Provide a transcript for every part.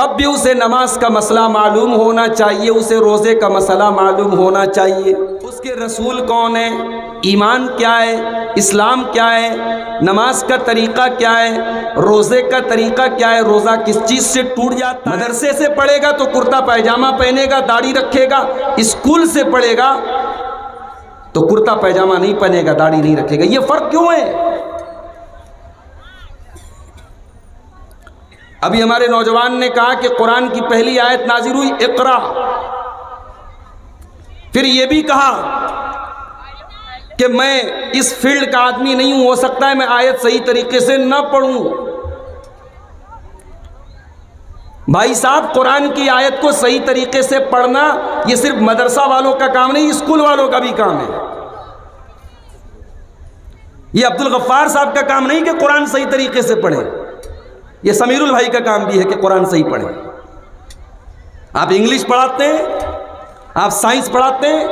तब भी उसे नमाज का मसला मालूम होना चाहिए, उसे रोज़े का मसला मालूम होना चाहिए, उसके रसूल कौन है, ईमान क्या है, इस्लाम क्या है, नमाज का तरीक़ा क्या है, रोज़े का तरीक़ा क्या है, रोज़ा किस चीज़ से टूट जाता है। मदरसे से पढ़ेगा तो कुर्ता पैजामा पहनेगा, दाढ़ी रखेगा, स्कूल से पढ़ेगा तो कुर्ता पैजामा नहीं पहनेगा, दाढ़ी नहीं रखेगा। ये फ़र्क क्यों है? अभी हमारे नौजवान ने कहा कि कुरान की पहली आयत नाजिल हुई इक़रा, फिर ये भी कहा कि मैं इस फील्ड का आदमी नहीं हूं, हो सकता है मैं आयत सही तरीके से न पढ़ूं। भाई साहब, कुरान की आयत को सही तरीके से पढ़ना ये सिर्फ मदरसा वालों का काम नहीं, स्कूल वालों का भी काम है। ये अब्दुल गफ्फार साहब का काम नहीं कि कुरान सही तरीके से पढ़े, ये समीरुल भाई का काम भी है कि कुरान सही पढ़े। आप इंग्लिश पढ़ाते हैं, आप साइंस पढ़ाते हैं,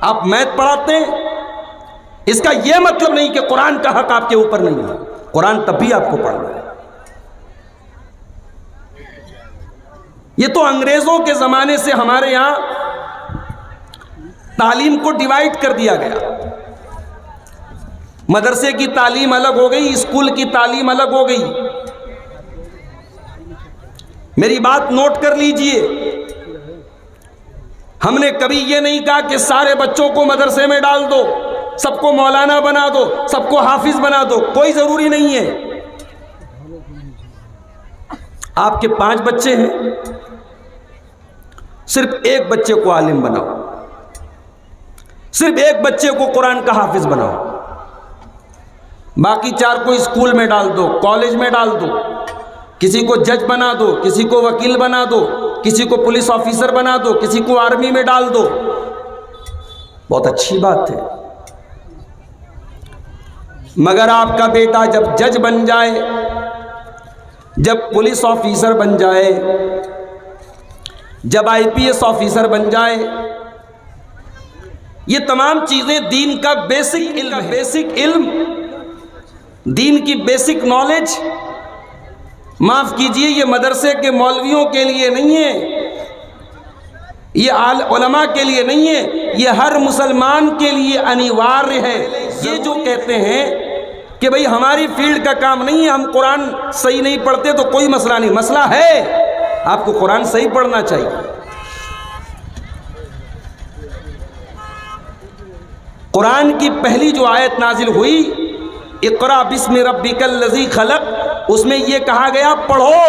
आप मैथ पढ़ाते हैं, इसका यह मतलब नहीं कि कुरान का हक आपके ऊपर नहीं है। कुरान तब भी आपको पढ़ना है। ये तो अंग्रेजों के जमाने से हमारे यहां तालीम को डिवाइड कर दिया गया। मदरसे की तालीम अलग हो गई, स्कूल की तालीम अलग हो गई। मेरी बात नोट कर लीजिए, हमने कभी ये नहीं कहा कि सारे बच्चों को मदरसे में डाल दो, सबको मौलाना बना दो, सबको हाफिज बना दो, कोई जरूरी नहीं है। आपके 5 बच्चे हैं, सिर्फ एक बच्चे को आलिम बनाओ, सिर्फ एक बच्चे को कुरान का हाफिज बनाओ, बाकी 4 को स्कूल में डाल दो, कॉलेज में डाल दो, किसी को जज बना दो, किसी को वकील बना दो, किसी को पुलिस ऑफिसर बना दो, किसी को आर्मी में डाल दो। बहुत अच्छी बात है, मगर आपका बेटा जब जज बन जाए, जब पुलिस ऑफिसर बन जाए, जब आईपीएस ऑफिसर बन जाए, ये तमाम चीजें दीन का बेसिक इल्म, दीन की बेसिक नॉलेज, माफ कीजिए, ये मदरसे के मौलवियों के लिए नहीं है, ये उलमा के लिए नहीं है, ये हर मुसलमान के लिए अनिवार्य है। ये जो कहते हैं कि भाई हमारी फील्ड का काम नहीं है, हम कुरान सही नहीं पढ़ते, तो कोई मसला नहीं। मसला है, आपको कुरान सही पढ़ना चाहिए। कुरान की पहली जो आयत नाजिल हुई, इक़रा बिस्मि रब्बिकल लज़ी खलक़, उसमें यह कहा गया पढ़ो,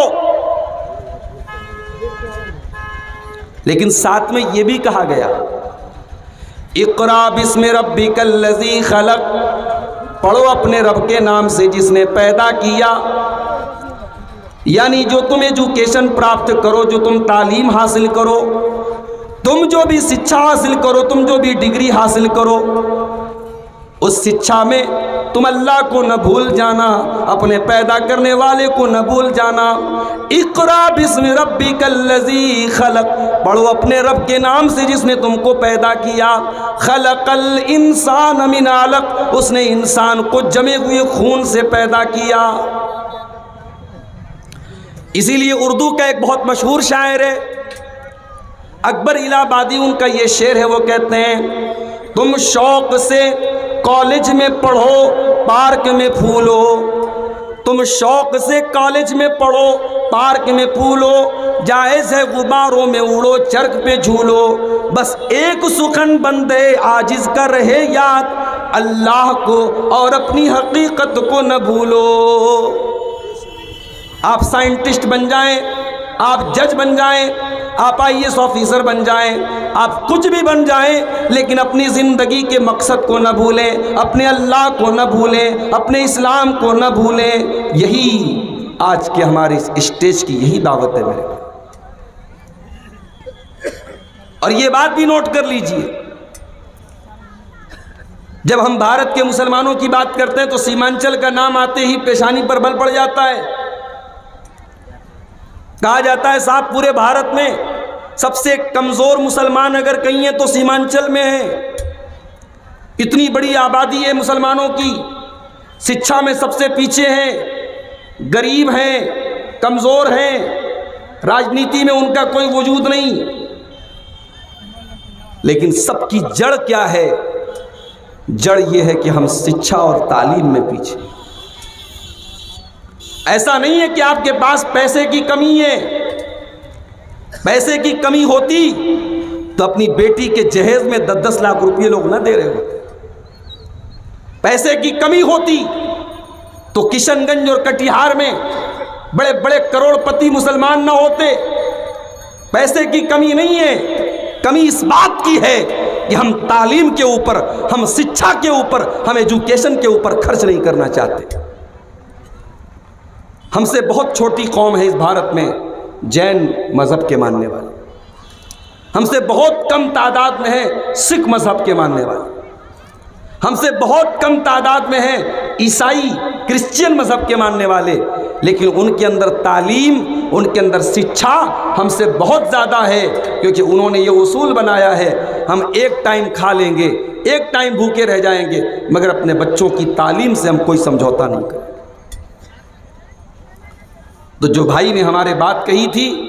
लेकिन साथ में यह भी कहा गया इक़रा बिस्मि रब्बिकल लज़ी खलक़, पढ़ो अपने रब के नाम से जिसने पैदा किया। यानी जो तुम एजुकेशन प्राप्त करो, जो तुम तालीम हासिल करो, तुम जो भी शिक्षा हासिल करो, तुम जो भी डिग्री हासिल करो, उस शिक्षा में तुम अल्लाह को न भूल जाना, अपने पैदा करने वाले को न भूल जाना। इक़रा बिस्मि रब्बिकल लज़ी खलक़, पढ़ो अपने रब के नाम से जिसने तुमको पैदा किया। खलक़ल इंसान मिन अलक़, उसने इंसान को जमे हुए खून से पैदा किया। इसीलिए उर्दू का एक बहुत मशहूर शायर है अकबर इलाहाबादी, उनका ये शेर है, वो कहते हैं तुम शौक से कॉलेज में पढ़ो, पार्क में फूलो, तुम शौक से कॉलेज में पढ़ो, पार्क में फूलो, जायज़ है गुबारों में उड़ो, चरख पे झूलो, बस एक सुखन बंदे आजिज़ का रहे याद, अल्लाह को और अपनी हकीकत को न भूलो। आप साइंटिस्ट बन जाएं, आप जज बन जाएं, आप आईएएस ऑफिसर बन जाएं, आप कुछ भी बन जाएं, लेकिन अपनी ज़िंदगी के मकसद को न भूलें, अपने अल्लाह को न भूलें, अपने इस्लाम को न भूलें। यही आज के हमारे स्टेज की यही दावत है मेरे। और ये बात भी नोट कर लीजिए, जब हम भारत के मुसलमानों की बात करते हैं तो सीमांचल का नाम आते ही पेशानी पर बल पड़ जाता है। कहा जाता है साहब पूरे भारत में सबसे कमज़ोर मुसलमान अगर कहीं है तो सीमांचल में है। इतनी बड़ी आबादी है मुसलमानों की, शिक्षा में सबसे पीछे हैं, गरीब हैं, कमज़ोर हैं, राजनीति में उनका कोई वजूद नहीं, लेकिन सबकी जड़ क्या है? जड़ यह है कि हम शिक्षा और तालीम में पीछे। ऐसा नहीं है कि आपके पास पैसे की कमी है। पैसे की कमी होती तो अपनी बेटी के जहेज में 10-10 लाख रुपए लोग ना दे रहे होते। पैसे की कमी होती तो किशनगंज और कटिहार में बड़े बड़े करोड़पति मुसलमान ना होते। पैसे की कमी नहीं है, कमी इस बात की है कि हम तालीम के ऊपर, हम शिक्षा के ऊपर, हम एजुकेशन के ऊपर खर्च नहीं करना चाहते। हमसे बहुत छोटी कौम है इस भारत में जैन मजहब के मानने वाले, हमसे बहुत कम तादाद में है सिख मजहब के मानने वाले, हमसे बहुत कम तादाद में है ईसाई क्रिश्चियन मजहब के मानने वाले, लेकिन उनके अंदर तालीम, उनके अंदर शिक्षा हमसे बहुत ज़्यादा है, क्योंकि उन्होंने ये उसूल बनाया है हम एक टाइम खा लेंगे, एक टाइम भूखे रह जाएंगे, मगर अपने बच्चों की तालीम से हम कोई समझौता नहीं करें। तो जो भाई ने हमारे बात कही थी,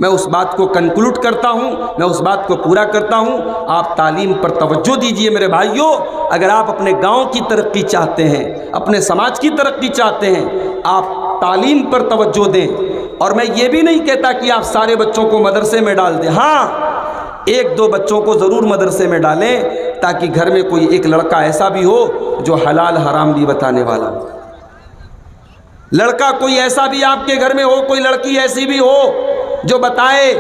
मैं उस बात को कंक्लूड करता हूं, मैं उस बात को पूरा करता हूं। आप तालीम पर तवज्जो दीजिए मेरे भाइयों। अगर आप अपने गांव की तरक्की चाहते हैं, अपने समाज की तरक्की चाहते हैं, आप तालीम पर तवज्जो दें। और मैं ये भी नहीं कहता कि आप सारे बच्चों को मदरसे में डाल दें, हाँ, 1-2 बच्चों को ज़रूर मदरसे में डालें, ताकि घर में कोई एक लड़का ऐसा भी हो जो हलाल हराम भी बताने वाला हो। लड़का कोई ऐसा भी आपके घर में हो, कोई लड़की ऐसी भी हो जो बताए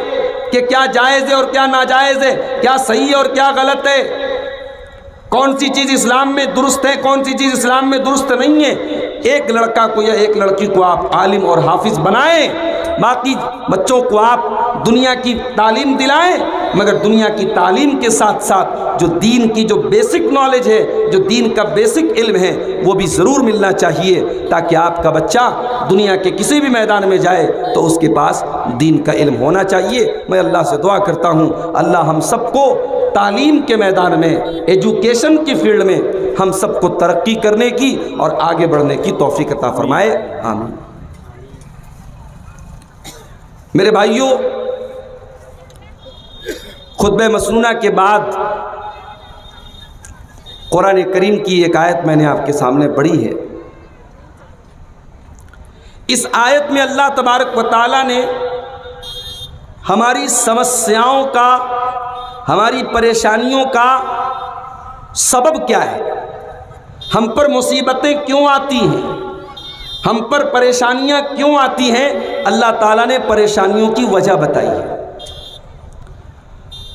कि क्या जायज़ है और क्या नाजायज़ है, क्या सही है और क्या गलत है, कौन सी चीज़ इस्लाम में दुरुस्त है, कौन सी चीज़ इस्लाम में दुरुस्त नहीं है। एक लड़का को या एक लड़की को आप आलिम और हाफिज़ बनाएं, बाकी बच्चों को आप दुनिया की तालीम दिलाएं, मगर दुनिया की तालीम के साथ साथ जो दीन की जो बेसिक नॉलेज है, जो दीन का बेसिक इल्म है, वो भी ज़रूर मिलना चाहिए, ताकि आपका बच्चा दुनिया के किसी भी मैदान में जाए तो उसके पास दीन का इल्म होना चाहिए। मैं अल्लाह से दुआ करता हूँ, अल्लाह हम सबको तालीम के मैदान में, एजुकेशन की फील्ड में हम सबको तरक्की करने की और आगे बढ़ने की तौफीक अता फरमाए, आमीन। मेरे भाइयों, खुतबे मसनूना के बाद कुरान करीम की एक आयत मैंने आपके सामने पढ़ी है। इस आयत में अल्लाह तबारक व तआला ने हमारी समस्याओं का, हमारी परेशानियों का सबब क्या है, हम पर मुसीबतें क्यों आती हैं, हम पर परेशानियां क्यों आती हैं, अल्लाह ताला ने परेशानियों की वजह बताई है।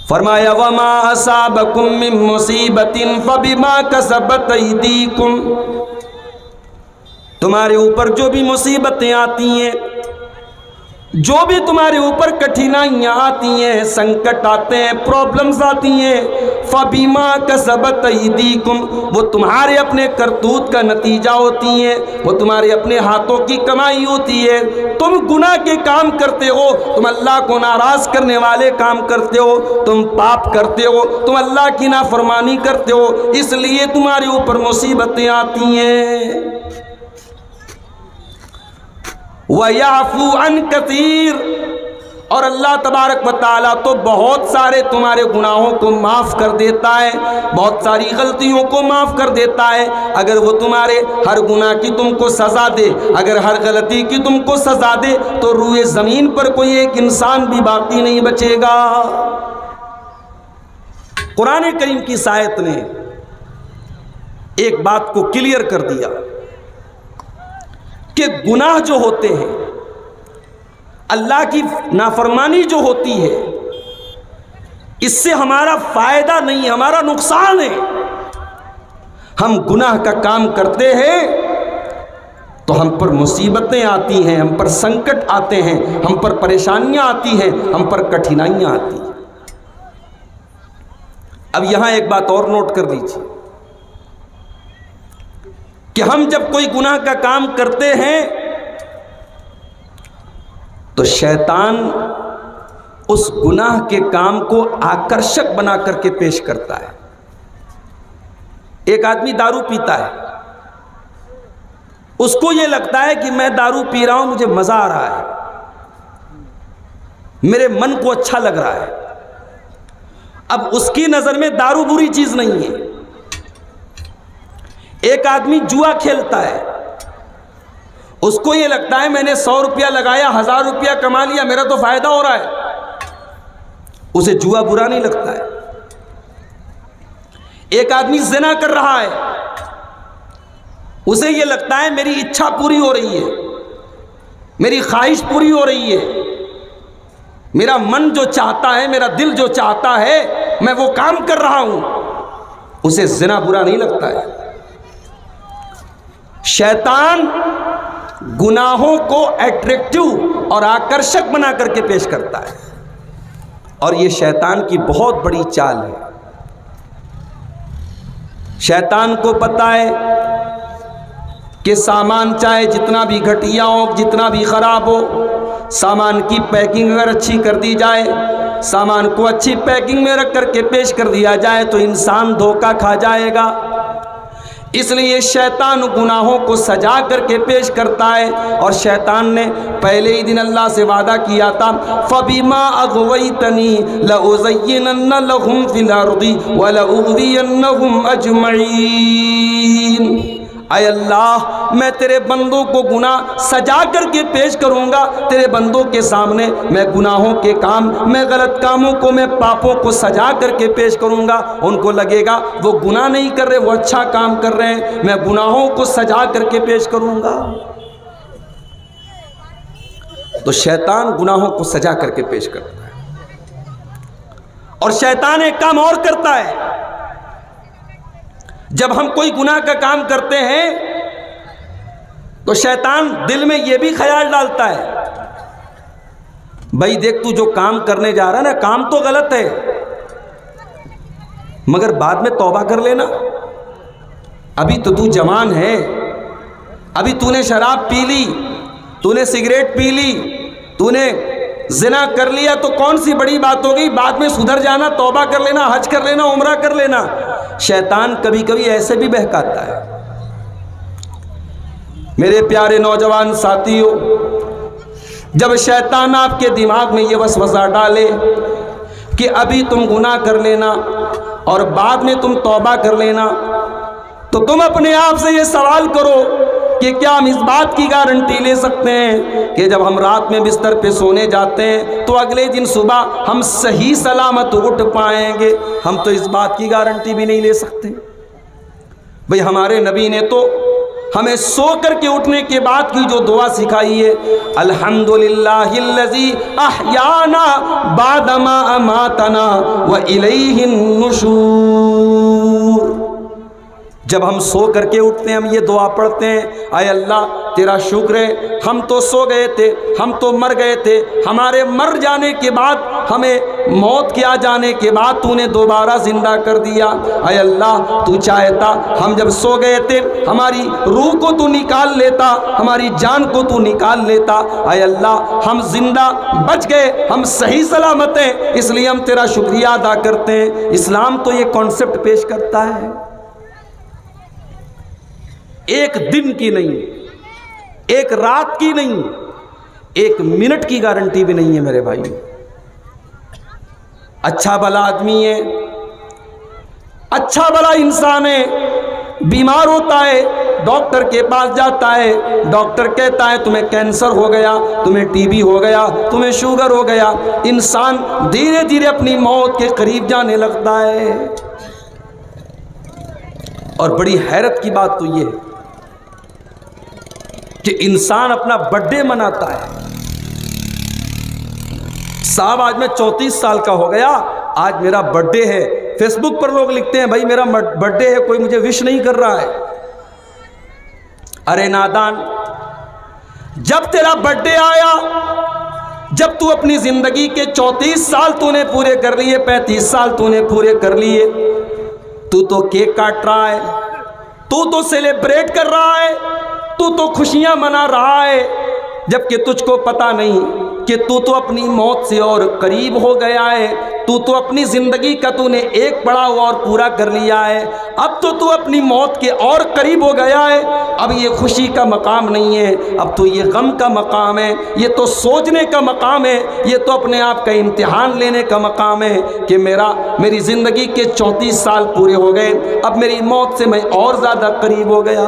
फरमाया वमा असाबकुम मिन मुसीबतिन फबिमा कसबत अयदीकुम, तुम्हारे ऊपर जो भी मुसीबतें आती हैं, जो भी तुम्हारे ऊपर कठिनाइयाँ आती हैं, संकट आते हैं, प्रॉब्लम्स आती हैं, फबीमा कसबत अयदीकुम, वो तुम्हारे अपने करतूत का नतीजा होती हैं, वो तुम्हारे अपने हाथों की कमाई होती है। तुम गुनाह के काम करते हो, तुम अल्लाह को नाराज़ करने वाले काम करते हो, तुम पाप करते हो, तुम अल्लाह की नाफरमानी करते हो, इसलिए तुम्हारे ऊपर मुसीबतें आती हैं। वयाफू अन कसीर, और अल्लाह तबारक व तआला तो बहुत सारे तुम्हारे गुनाहों को माफ़ कर देता है, बहुत सारी गलतियों को माफ़ कर देता है। अगर वो तुम्हारे हर गुनाह की तुमको सज़ा दे, अगर हर गलती की तुमको सज़ा दे, तो रूए ज़मीन पर कोई एक इंसान भी बाकी नहीं बचेगा। कुरान करीम की इस आयत ने एक बात को क्लियर कर दिया कि गुनाह जो होते हैं, अल्लाह की नाफरमानी जो होती है, इससे हमारा फायदा नहीं, हमारा नुकसान है। हम गुनाह का काम करते हैं तो हम पर मुसीबतें आती हैं, हम पर संकट आते हैं, हम पर परेशानियां आती हैं, हम पर कठिनाइयां आती हैं। अब यहां एक बात और नोट कर लीजिए कि हम जब कोई गुनाह का काम करते हैं तो शैतान उस गुनाह के काम को आकर्षक बना करके पेश करता है। एक आदमी दारू पीता है, उसको यह लगता है कि मैं दारू पी रहा हूं, मुझे मजा आ रहा है, मेरे मन को अच्छा लग रहा है। अब उसकी नजर में दारू बुरी चीज नहीं है। एक आदमी जुआ खेलता है, उसको ये लगता है मैंने 100 रुपया लगाया, 1000 रुपया कमा लिया, मेरा तो फायदा हो रहा है, उसे जुआ बुरा नहीं लगता है। एक आदमी ज़िना कर रहा है, उसे ये लगता है मेरी इच्छा पूरी हो रही है, मेरी ख्वाहिश पूरी हो रही है, मेरा मन जो चाहता है, मेरा दिल जो चाहता है, मैं वो काम कर रहा हूं, उसे ज़िना बुरा नहीं लगता है। शैतान गुनाहों को अट्रैक्टिव और आकर्षक बना करके पेश करता है, और यह शैतान की बहुत बड़ी चाल है। शैतान को पता है कि सामान चाहे जितना भी घटिया हो, जितना भी खराब हो, सामान की पैकिंग अगर अच्छी कर दी जाए, सामान को अच्छी पैकिंग में रख करके पेश कर दिया जाए तो इंसान धोखा खा जाएगा। इसलिए शैतान गुनाहों को सजा करके पेश करता है। और शैतान ने पहले ही दिन अल्लाह से वादा किया था, फबिमा अग़वैतनी लउज़य्यिनन्ना लहुम फिल अर्दि व लउग़वियन्नहुम अजमईन। आय अल्लाह, मैं तेरे बंदों को गुनाह सजा करके पेश करूंगा, तेरे बंदों के सामने मैं गुनाहों के काम, मैं गलत कामों को, मैं पापों को सजा करके पेश करूंगा। उनको लगेगा वो गुनाह नहीं कर रहे, वो अच्छा काम कर रहे हैं, मैं गुनाहों को सजा करके पेश करूंगा। तो शैतान गुनाहों को सजा करके पेश करता है। और शैतान एक काम और करता है, जब हम कोई गुनाह का काम करते हैं तो शैतान दिल में यह भी ख्याल डालता है, भाई देख तू जो काम करने जा रहा है ना, काम तो गलत है, मगर बाद में तौबा कर लेना, अभी तो तू जवान है, अभी तूने शराब पी ली, तूने सिगरेट पी ली, तूने जिना कर लिया तो कौन सी बड़ी बात हो गई, बाद में सुधर जाना, तौबा कर लेना, हज कर लेना, उम्रा कर लेना। शैतान कभी कभी ऐसे भी बहकाता है। मेरे प्यारे नौजवान साथियों, जब शैतान आपके दिमाग में ये वसवसा डाले कि अभी तुम गुनाह कर लेना और बाद में तुम तौबा कर लेना, तो तुम अपने आप से ये सवाल करो कि क्या हम इस बात की गारंटी ले सकते हैं कि जब हम रात में बिस्तर पे सोने जाते हैं तो अगले दिन सुबह हम सही सलामत उठ पाएंगे? हम तो इस बात की गारंटी भी नहीं ले सकते। भाई हमारे नबी ने तो हमें सो करके उठने के बाद की जो दुआ सिखाई है, अल्हम्दुलिल्लाहिल्लज़ी अहयाना बादमा अमातना व इलैहिन नुशूर। जब हम सो करके उठते हैं हम ये दुआ पढ़ते हैं, आय अल्लाह तेरा शुक्र है, हम तो सो गए थे, हम तो मर गए थे, हमारे मर जाने के बाद, हमें मौत के आ जाने के बाद तूने दोबारा जिंदा कर दिया। आय अल्लाह तू चाहता हम जब सो गए थे हमारी रूह को तू निकाल लेता, हमारी जान को तू निकाल लेता। आय अल्लाह हम जिंदा बच गए, हम सही सलामत हैं, इसलिए हम तेरा शुक्रिया अदा करते हैं। इस्लाम तो ये कॉन्सेप्ट पेश करता है। एक दिन की नहीं, एक रात की नहीं, एक मिनट की गारंटी भी नहीं है मेरे भाई। अच्छा भला आदमी है, अच्छा भला इंसान है, बीमार होता है, डॉक्टर के पास जाता है, डॉक्टर कहता है तुम्हें कैंसर हो गया, तुम्हें टीबी हो गया, तुम्हें शुगर हो गया। इंसान धीरे धीरे अपनी मौत के करीब जाने लगता है। और बड़ी हैरत की बात तो ये है कि इंसान अपना बर्थडे मनाता है। साहब आज मैं 34 साल का हो गया, आज मेरा बर्थडे है। फेसबुक पर लोग लिखते हैं भाई मेरा बर्थडे है, कोई मुझे विश नहीं कर रहा है। अरे नादान, जब तेरा बर्थडे आया, जब तू अपनी जिंदगी के 34 साल तूने पूरे कर लिए, 35 साल तूने पूरे कर लिए, तू तो केक काट रहा है, तू तो सेलिब्रेट कर रहा है, तू तो खुशियां मना रहा है, जबकि तुझको पता नहीं कि तू तो अपनी मौत से और करीब हो गया है, तू तो अपनी ज़िंदगी का तूने एक पड़ाव और पूरा कर लिया है, अब तो तू अपनी मौत के और करीब हो गया है। अब ये खुशी का मकाम नहीं है, अब तो ये गम का मकाम है, ये तो सोचने का मकाम है, ये तो अपने आप का इम्तिहान लेने का मकाम है कि मेरी ज़िंदगी के 34 साल पूरे हो गए, अब मेरी मौत से मैं और ज़्यादा करीब हो गया।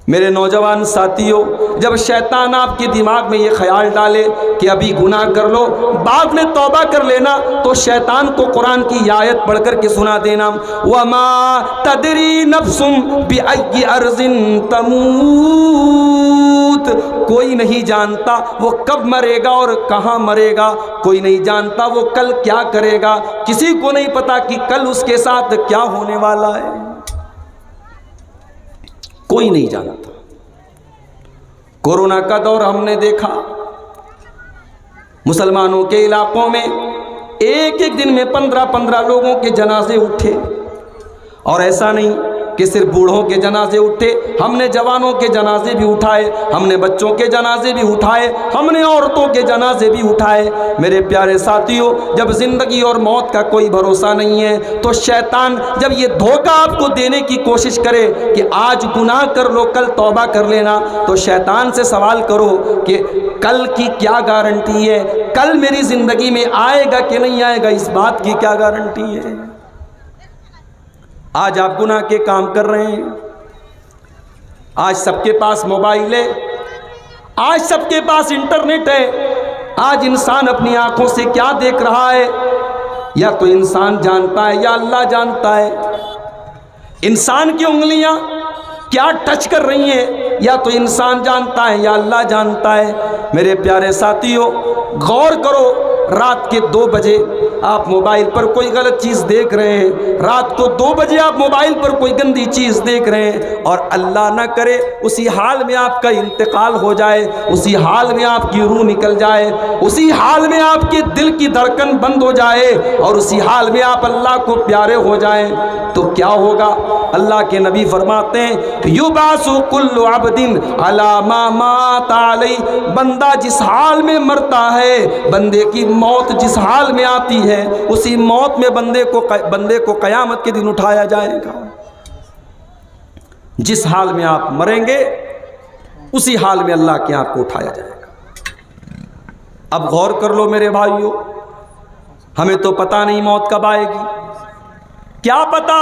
मेरे नौजवान साथियों, जब शैतान आपके दिमाग में ये ख्याल डाले कि अभी गुनाह कर लो, बाद में तौबा कर लेना, तो शैतान को कुरान की आयत पढ़ कर के सुना देना, वमा तदरी नफ्सुम बिअय्यि अर्ज़िन तमूत। कोई नहीं जानता वो कब मरेगा और कहाँ मरेगा, कोई नहीं जानता वो कल क्या करेगा, किसी को नहीं पता कि कल उसके साथ क्या होने वाला है, कोई नहीं जानता। कोरोना का दौर हमने देखा, मुसलमानों के इलाकों में एक एक दिन में 15-15 लोगों के जनाजे उठे, और ऐसा नहीं कि सिर्फ बूढ़ों के जनाजे उठे, हमने जवानों के जनाजे भी उठाए, हमने बच्चों के जनाजे भी उठाए, हमने औरतों के जनाजे भी उठाए। मेरे प्यारे साथियों, जब ज़िंदगी और मौत का कोई भरोसा नहीं है, तो शैतान जब ये धोखा आपको देने की कोशिश करे कि आज गुनाह कर लो, कल तौबा कर लेना, तो शैतान से सवाल करो कि कल की क्या गारंटी है, कल मेरी ज़िंदगी में आएगा कि नहीं आएगा, इस बात की क्या गारंटी है। आज आप गुनाह के काम कर रहे हैं, आज सबके पास मोबाइल है, आज सबके पास इंटरनेट है, आज इंसान अपनी आंखों से क्या देख रहा है या तो इंसान जानता है या अल्लाह जानता है। इंसान की उंगलियां क्या टच कर रही हैं या तो इंसान जानता है या अल्लाह जानता है। मेरे प्यारे साथियों, गौर करो, रात के 2 बजे आप मोबाइल पर कोई गलत चीज़ देख रहे हैं, रात को 2 बजे आप मोबाइल पर कोई गंदी चीज़ देख रहे हैं, और अल्लाह ना करे उसी हाल में आपका इंतकाल हो जाए, उसी हाल में आपकी रूह निकल जाए, उसी हाल में आपके दिल की धड़कन बंद हो जाए, और उसी हाल में आप अल्लाह को प्यारे हो जाएं, तो क्या होगा। अल्लाह के नबी फरमाते हैं, युबासु कुल्लु अब्दिन अला मा मात अलैहि। बंदा जिस हाल में मरता है, बंदे की मौत जिस हाल में आती है, उसी मौत में बंदे को कयामत के दिन उठाया जाएगा। जिस हाल में आप मरेंगे, उसी हाल में अल्लाह के आपको उठाया जाएगा। अब गौर कर लो मेरे भाइयों, हमें तो पता नहीं मौत कब आएगी, क्या पता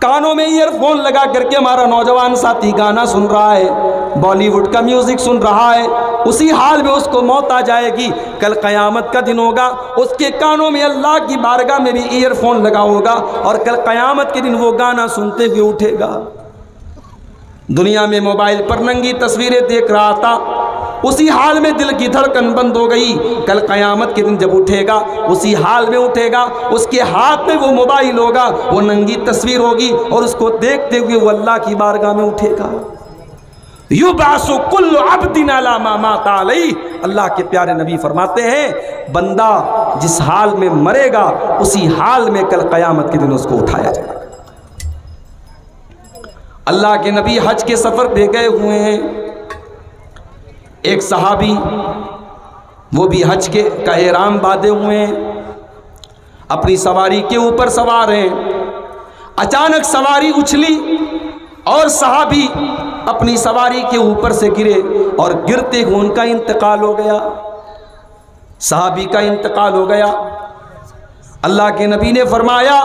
कानों में ईयरफोन लगा करके हमारा नौजवान साथी गाना सुन रहा है, बॉलीवुड का म्यूजिक सुन रहा है, उसी हाल में उसको मौत आ जाएगी। कल क़यामत का दिन होगा, उसके कानों में अल्लाह की बारगाह में भी ईयरफोन लगा होगा, और कल क़यामत के दिन वो गाना सुनते हुए उठेगा। दुनिया में मोबाइल पर नंगी तस्वीरें देख रहा था, उसी हाल में दिल की धड़कन बंद हो गई। कल क़यामत के दिन जब उठेगा, उसी हाल में उठेगा, उसके हाथ में वो मोबाइल होगा, वो नंगी तस्वीर होगी, और उसको देखते हुए वो अल्लाह की बारगाह में उठेगा। युबासु कुल्लु अब्दिन अला मा मात अलैहि। अल्लाह के प्यारे नबी फरमाते हैं, बंदा जिस हाल में मरेगा, उसी हाल में कल क़यामत के दिन उसको उठाया जाएगा। अल्लाह के नबी हज के सफ़र पे गए हुए हैं, एक सहाबी वो भी हज के का एहराम बांधे हुए हैं, अपनी सवारी के ऊपर सवार हैं। अचानक सवारी उछली और सहाबी अपनी सवारी के ऊपर से गिरे, और गिरते हुए उनका इंतकाल हो गया, सहाबी का इंतकाल हो गया। अल्लाह के नबी ने फरमाया,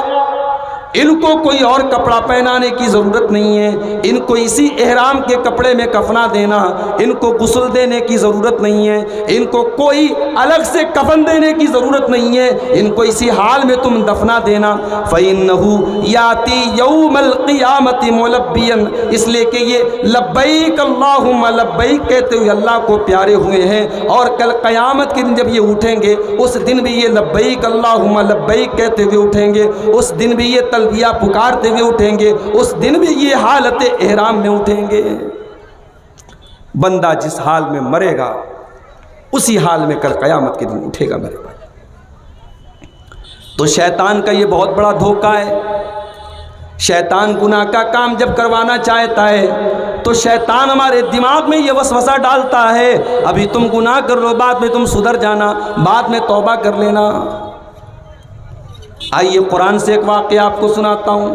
इनको कोई और कपड़ा पहनाने की ज़रूरत नहीं है, इनको इसी एहराम के कपड़े में कफना देना, इनको गुस्ल देने की ज़रूरत नहीं है, इनको कोई अलग से कफन देने की ज़रूरत नहीं है, इनको इसी हाल में तुम दफना देना। फ़इन्नहु याती यौमल क़ियामति मुलब्बियन, इसलिए कि ये लब्बैक अल्लाहुम्मा लब्बैक कहते हुए अल्लाह को प्यारे हुए हैं, और कल क़यामत के दिन जब ये उठेंगे, उस दिन भी ये लब्बैक अल्लाहुम्मा लब्बैक कहते हुए उठेंगे, उस दिन भी ये तलबिया पुकारते हुए उठेंगे, उस दिन भी ये हालत एहराम में उठेंगे। बंदा जिस हाल में मरेगा, उसी हाल में कल क़यामत के दिन उठेगा मेरे भाई। तो शैतान का ये बहुत बड़ा धोखा है। शैतान गुनाह का काम जब करवाना चाहता है, तो शैतान हमारे दिमाग में ये वसवसा डालता है, अभी तुम गुनाह कर लो, बाद में तुम सुधर जाना, बाद में तौबा कर लेना। आइए कुरान से एक वाक़या आपको सुनाता हूँ।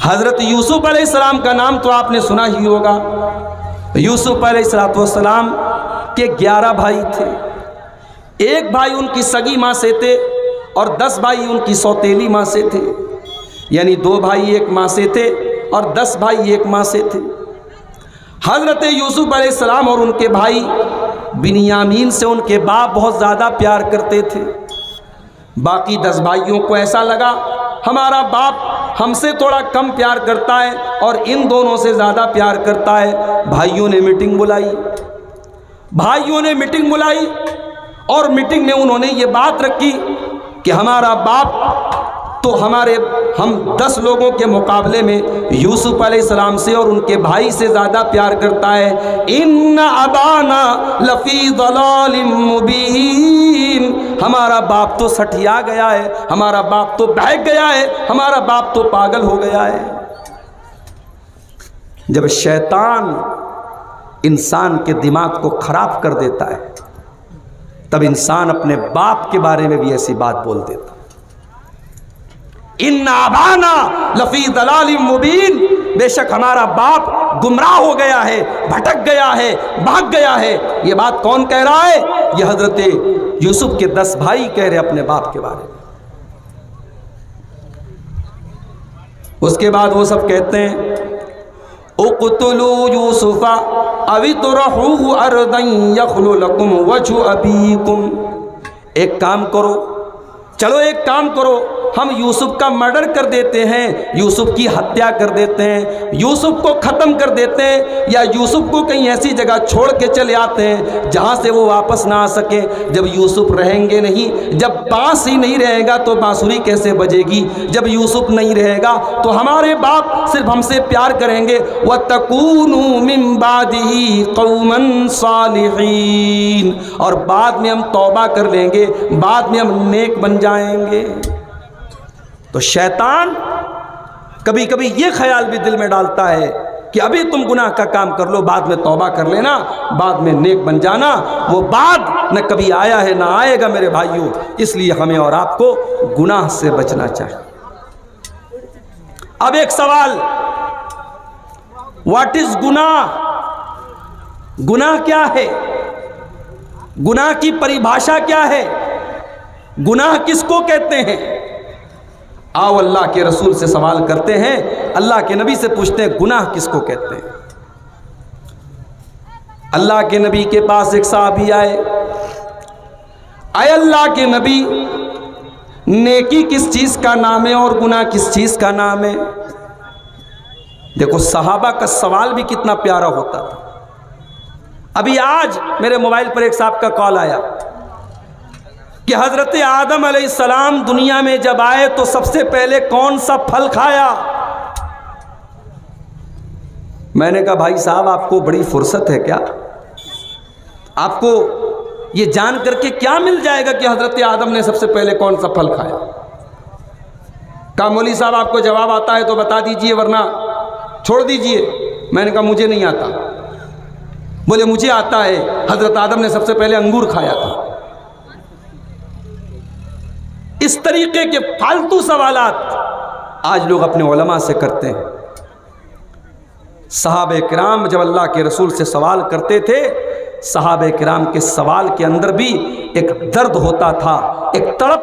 हज़रत यूसुफ अलैहिस्सलाम का नाम तो आपने सुना ही होगा। यूसुफ अलैहिस्सलाम के 11 भाई थे। एक भाई उनकी सगी माँ से थे और 10 भाई उनकी सौतेली माँ से थे, यानी 2 भाई एक माँ से थे और 10 भाई एक माँ से थे। हज़रत यूसुफ अलैहिस्सलाम और उनके भाई बिन्यामीन से उनके बाप बहुत ज़्यादा प्यार करते थे। बाकी 10 भाइयों को ऐसा लगा हमारा बाप हमसे थोड़ा कम प्यार करता है और इन दोनों से ज़्यादा प्यार करता है। भाइयों ने मीटिंग बुलाई और मीटिंग में उन्होंने ये बात रखी कि हमारा बाप तो हम 10 लोगों के मुकाबले में यूसुफ अलैहिस्सलाम से और उनके भाई से ज़्यादा प्यार करता है। इन्ना अबाना लफ़ी ज़लालिम मुबीन, हमारा बाप तो सठिया गया है, हमारा बाप तो बहक गया है, हमारा बाप तो पागल हो गया है। जब शैतान इंसान के दिमाग को खराब कर देता है तब इंसान अपने बाप के बारे में भी ऐसी बात बोल देता। इन्ना अबाना लफ़ी ज़लालिम मुबीन, बेशक हमारा बाप गुमराह हो गया है, भटक गया है, भाग गया है। ये बात कौन कह रहा है? ये हज़रत यूसुफ के 10 भाई कह रहे अपने बाप के बारे में। उसके बाद वो सब कहते हैं उक़्तुलू यूसुफ़ा अवितरहूहु अर्दन यख़्लु लकुम वजहु अबीकुम। एक काम करो, चलो एक काम करो, हम यूसुफ का मर्डर कर देते हैं, यूसुफ की हत्या कर देते हैं, यूसुफ को ख़त्म कर देते हैं, या यूसुफ को कहीं ऐसी जगह छोड़ के चले आते हैं जहाँ से वो वापस ना आ सके। जब यूसुफ रहेंगे नहीं, जब बाँस ही नहीं रहेगा तो बाँसुरी कैसे बजेगी? जब यूसुफ नहीं रहेगा तो हमारे बाप सिर्फ हमसे प्यार करेंगे। वतकूनू मिन बादिही कौमन सालिहीन, और बाद में हम तौबा कर लेंगे, बाद में हम नेक बन जाएंगे। तो शैतान कभी कभी ये ख्याल भी दिल में डालता है कि अभी तुम गुनाह का काम कर लो, बाद में तौबा कर लेना, बाद में नेक बन जाना। वो बाद न कभी आया है ना आएगा मेरे भाइयों। इसलिए हमें और आपको गुनाह से बचना चाहिए। अब एक सवाल, व्हाट इज गुनाह? गुनाह क्या है? गुनाह की परिभाषा क्या है? गुनाह किसको कहते हैं? आओ अल्लाह के रसूल से सवाल करते हैं, अल्लाह के नबी से पूछते हैं गुनाह किसको कहते हैं। अल्लाह के नबी के पास एक सहाबी आए अल्लाह के नबी, नेकी किस चीज़ का नाम है और गुनाह किस चीज़ का नाम है? देखो सहाबा का सवाल भी कितना प्यारा होता था। अभी आज मेरे मोबाइल पर एक साहब का कॉल आया कि हज़रत आदम अलैहिस्सलाम दुनिया में जब आए तो सबसे पहले कौन सा फल खाया? मैंने कहा भाई साहब आपको बड़ी फुर्सत है क्या? आपको ये जान करके क्या मिल जाएगा कि हज़रत आदम ने सबसे पहले कौन सा फल खाया? कहा मौलवी साहब आपको जवाब आता है तो बता दीजिए वरना छोड़ दीजिए। मैंने कहा मुझे नहीं आता। बोले मुझे आता है, हज़रत आदम ने सबसे पहले अंगूर खाया था। इस तरीके के फालतू सवालात आज लोग अपने उलमा से करते हैं। सहाबे किराम जब अल्लाह के रसूल से सवाल करते थे, सहाबे किराम के सवाल के अंदर भी एक दर्द होता था, एक तड़प